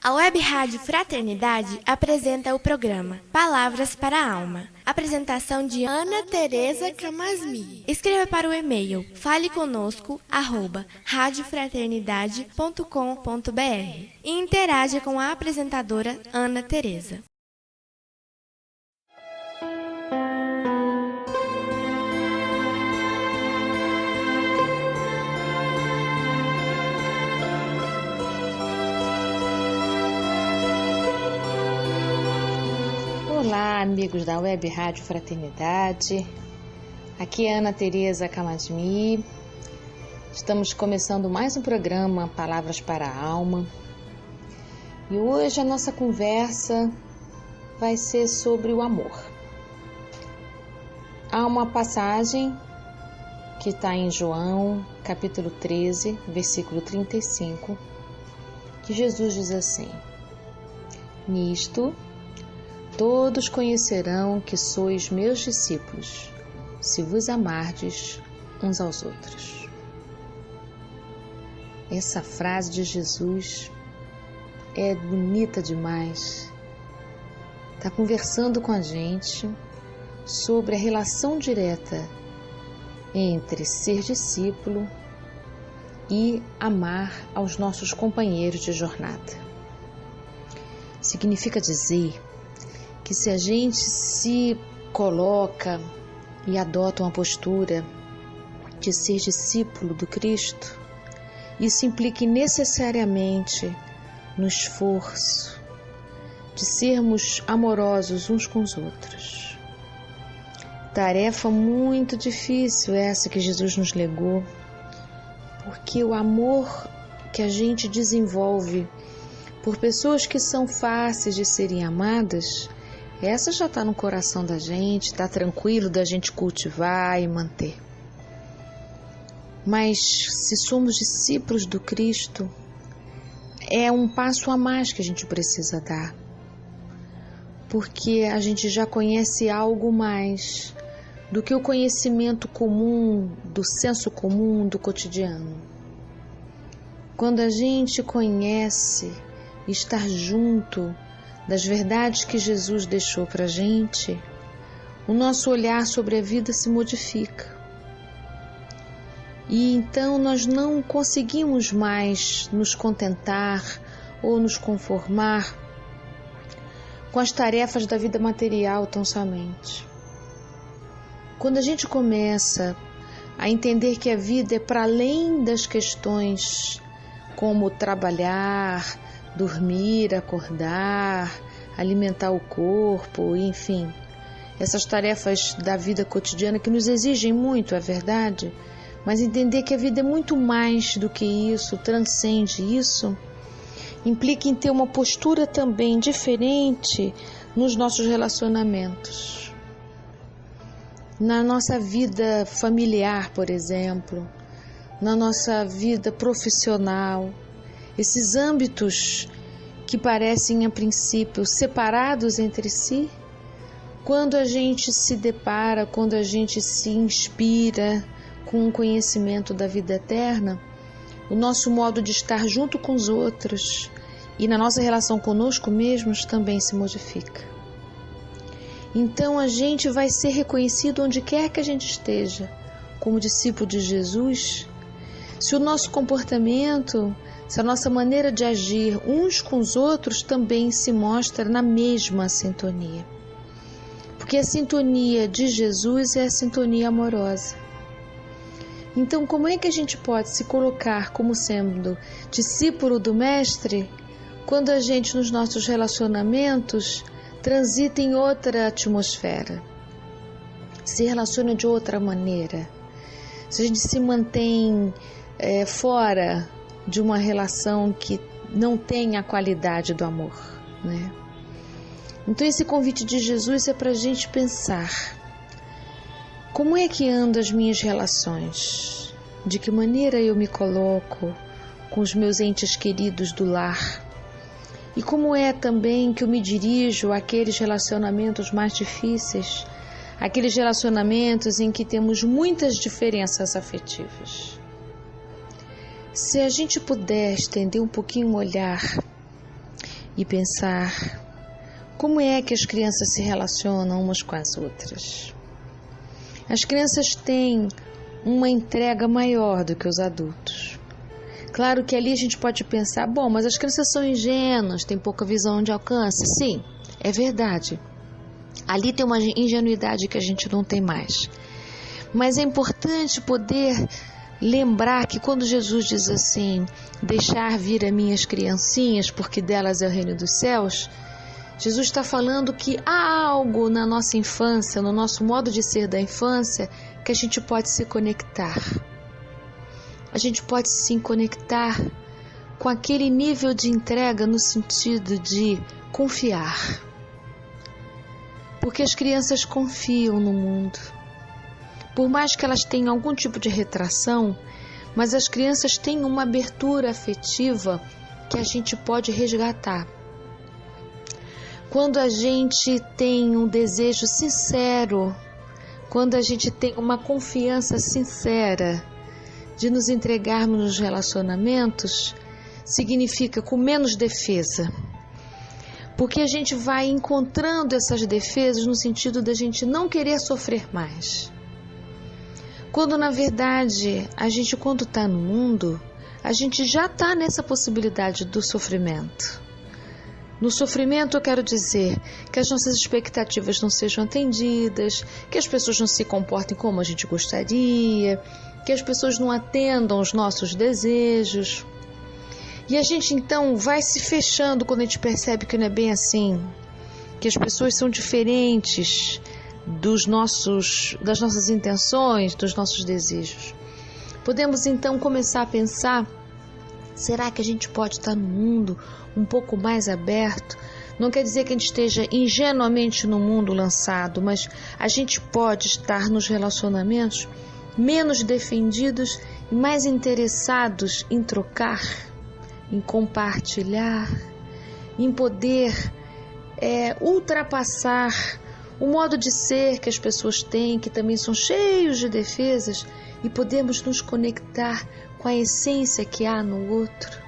A Web Rádio Fraternidade apresenta o programa Palavras para a Alma. Apresentação de Ana Tereza Camasmi. Escreva para o e-mail faleconosco@radiofraternidade.com.br e interaja com a apresentadora Ana Tereza. Olá, amigos da Web Rádio Fraternidade, aqui é Ana Tereza Camasmi. Estamos começando mais um programa Palavras para a Alma e hoje a nossa conversa vai ser sobre o amor. Há uma passagem que está em João, capítulo 13, versículo 35, que Jesus diz assim: "Nisto todos conhecerão que sois meus discípulos, se vos amardes uns aos outros." Essa frase de Jesus é bonita demais. Está conversando com a gente sobre a relação direta entre ser discípulo e amar aos nossos companheiros de jornada. Significa dizer que se a gente se coloca e adota uma postura de ser discípulo do Cristo, isso implica necessariamente no esforço de sermos amorosos uns com os outros. Tarefa muito difícil essa que Jesus nos legou, porque o amor que a gente desenvolve por pessoas que são fáceis de serem amadas, essa já está no coração da gente, está tranquilo da gente cultivar e manter. Mas se somos discípulos do Cristo, é um passo a mais que a gente precisa dar, porque a gente já conhece algo mais do que o conhecimento comum, do senso comum, do cotidiano. Quando a gente conhece estar junto das verdades que Jesus deixou para a gente, o nosso olhar sobre a vida se modifica. E então nós não conseguimos mais nos contentar ou nos conformar com as tarefas da vida material tão somente. Quando a gente começa a entender que a vida é para além das questões como trabalhar, dormir, acordar, alimentar o corpo, enfim, essas tarefas da vida cotidiana que nos exigem muito, é verdade, mas entender que a vida é muito mais do que isso, transcende isso, implica em ter uma postura também diferente nos nossos relacionamentos. Na nossa vida familiar, por exemplo, na nossa vida profissional, esses âmbitos que parecem a princípio separados entre si, quando a gente se depara, quando a gente se inspira com o conhecimento da vida eterna, o nosso modo de estar junto com os outros e na nossa relação conosco mesmos também se modifica. Então a gente vai ser reconhecido onde quer que a gente esteja, como discípulo de Jesus, se o nosso comportamento, se a nossa maneira de agir uns com os outros também se mostra na mesma sintonia. Porque a sintonia de Jesus é a sintonia amorosa. Então, como é que a gente pode se colocar como sendo discípulo do Mestre quando a gente, nos nossos relacionamentos, transita em outra atmosfera, se relaciona de outra maneira, se a gente se mantém fora de uma relação que não tem a qualidade do amor, né? Então esse convite de Jesus é para a gente pensar: como é que andam as minhas relações? De que maneira eu me coloco com os meus entes queridos do lar? E como é também que eu me dirijo àqueles relacionamentos mais difíceis, aqueles relacionamentos em que temos muitas diferenças afetivas? Se a gente puder estender um pouquinho o olhar e pensar como é que as crianças se relacionam umas com as outras. As crianças têm uma entrega maior do que os adultos. Claro que ali a gente pode pensar, bom, mas as crianças são ingênuas, têm pouca visão de alcance. Sim, é verdade. Ali tem uma ingenuidade que a gente não tem mais. Mas é importante poder lembrar que quando Jesus diz assim, deixar vir a minhas criancinhas, porque delas é o reino dos céus, Jesus está falando que há algo na nossa infância, no nosso modo de ser da infância, que a gente pode se conectar. A gente pode se conectar com aquele nível de entrega no sentido de confiar. Porque as crianças confiam no mundo. Por mais que elas tenham algum tipo de retração, mas as crianças têm uma abertura afetiva que a gente pode resgatar. Quando a gente tem um desejo sincero, quando a gente tem uma confiança sincera de nos entregarmos nos relacionamentos, significa com menos defesa. Porque a gente vai encontrando essas defesas no sentido da gente não querer sofrer mais. Quando na verdade, quando está no mundo, a gente já está nessa possibilidade do sofrimento. No sofrimento eu quero dizer que as nossas expectativas não sejam atendidas, que as pessoas não se comportem como a gente gostaria, que as pessoas não atendam os nossos desejos. E a gente então vai se fechando quando a gente percebe que não é bem assim, que as pessoas são diferentes das nossas intenções, dos nossos desejos. Podemos então começar a pensar, será que a gente pode estar no mundo um pouco mais aberto? Não quer dizer que a gente esteja ingenuamente no mundo lançado, mas a gente pode estar nos relacionamentos menos defendidos e mais interessados em trocar, em compartilhar, em poder ultrapassar o modo de ser que as pessoas têm, que também são cheios de defesas, e podemos nos conectar com a essência que há no outro.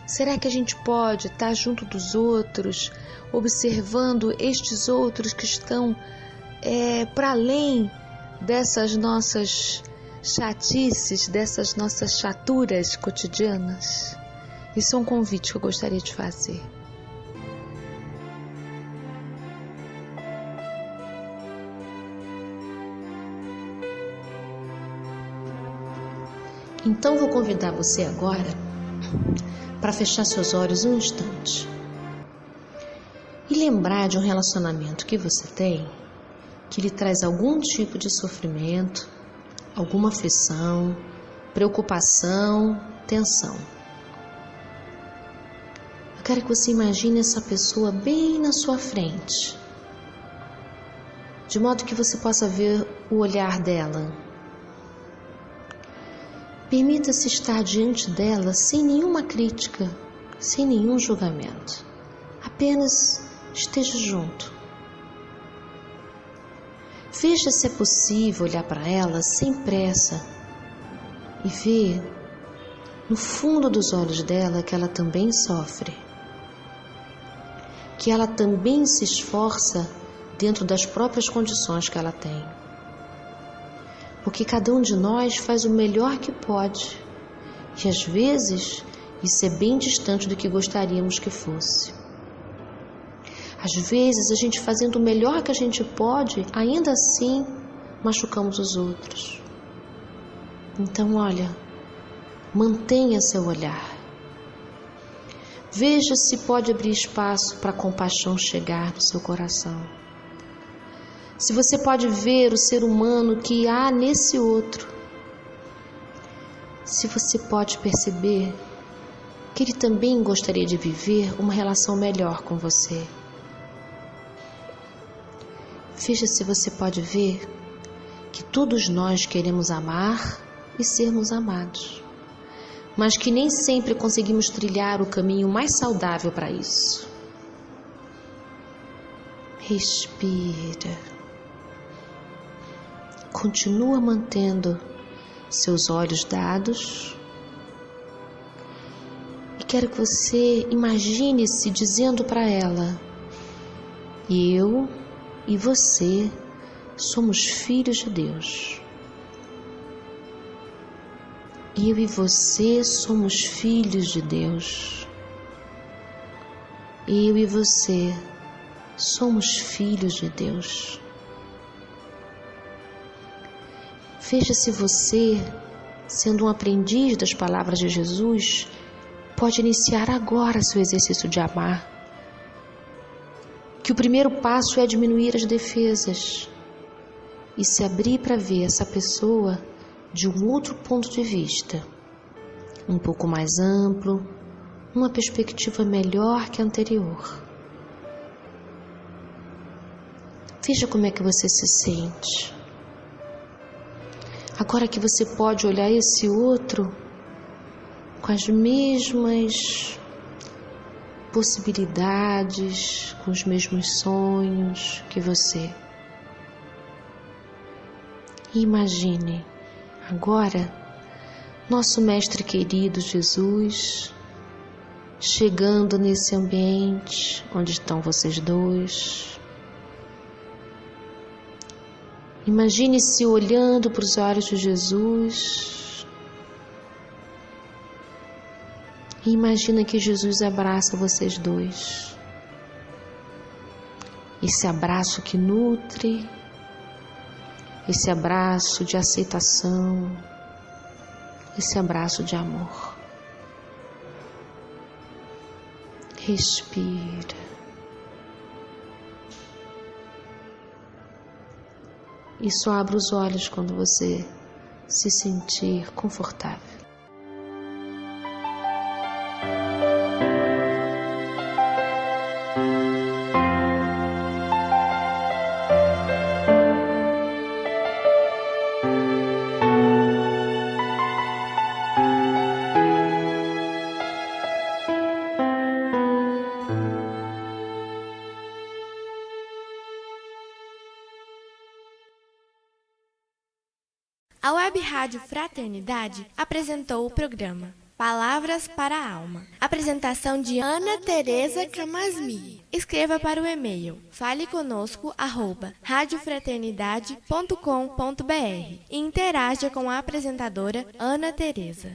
Será que a gente pode estar junto dos outros, observando estes outros que estão para além dessas nossas chatices, dessas nossas chaturas cotidianas? Isso é um convite que eu gostaria de fazer. Então vou convidar você agora para fechar seus olhos um instante e lembrar de um relacionamento que você tem que lhe traz algum tipo de sofrimento, alguma aflição, preocupação, tensão. Eu quero que você imagine essa pessoa bem na sua frente, de modo que você possa ver o olhar dela. Permita-se estar diante dela sem nenhuma crítica, sem nenhum julgamento. Apenas esteja junto. Veja se é possível olhar para ela sem pressa e ver no fundo dos olhos dela que ela também sofre, que ela também se esforça dentro das próprias condições que ela tem. Porque cada um de nós faz o melhor que pode, e às vezes isso é bem distante do que gostaríamos que fosse. Às vezes a gente fazendo o melhor que a gente pode, ainda assim machucamos os outros. Então olha, mantenha seu olhar. Veja se pode abrir espaço para a compaixão chegar no seu coração. Se você pode ver o ser humano que há nesse outro. Se você pode perceber que ele também gostaria de viver uma relação melhor com você. Veja se você pode ver que todos nós queremos amar e sermos amados, mas que nem sempre conseguimos trilhar o caminho mais saudável para isso. Respira. Continua mantendo seus olhos dados e quero que você imagine-se dizendo para ela: eu e você somos filhos de Deus. Eu e você somos filhos de Deus. Eu e você somos filhos de Deus. Veja se você, sendo um aprendiz das palavras de Jesus, pode iniciar agora seu exercício de amar. Que o primeiro passo é diminuir as defesas e se abrir para ver essa pessoa de um outro ponto de vista, um pouco mais amplo, uma perspectiva melhor que a anterior. Veja como é que você se sente. Agora que você pode olhar esse outro com as mesmas possibilidades, com os mesmos sonhos que você. E imagine agora nosso Mestre querido Jesus chegando nesse ambiente onde estão vocês dois. Imagine-se olhando para os olhos de Jesus e imagina que Jesus abraça vocês dois. Esse abraço que nutre, esse abraço de aceitação, esse abraço de amor. Respira. E só abra os olhos quando você se sentir confortável. A Web Rádio Fraternidade apresentou o programa Palavras para a Alma. Apresentação de Ana Teresa Camasmi. Escreva para o e-mail faleconosco@radiofraternidade.com.br e interaja com a apresentadora Ana Teresa.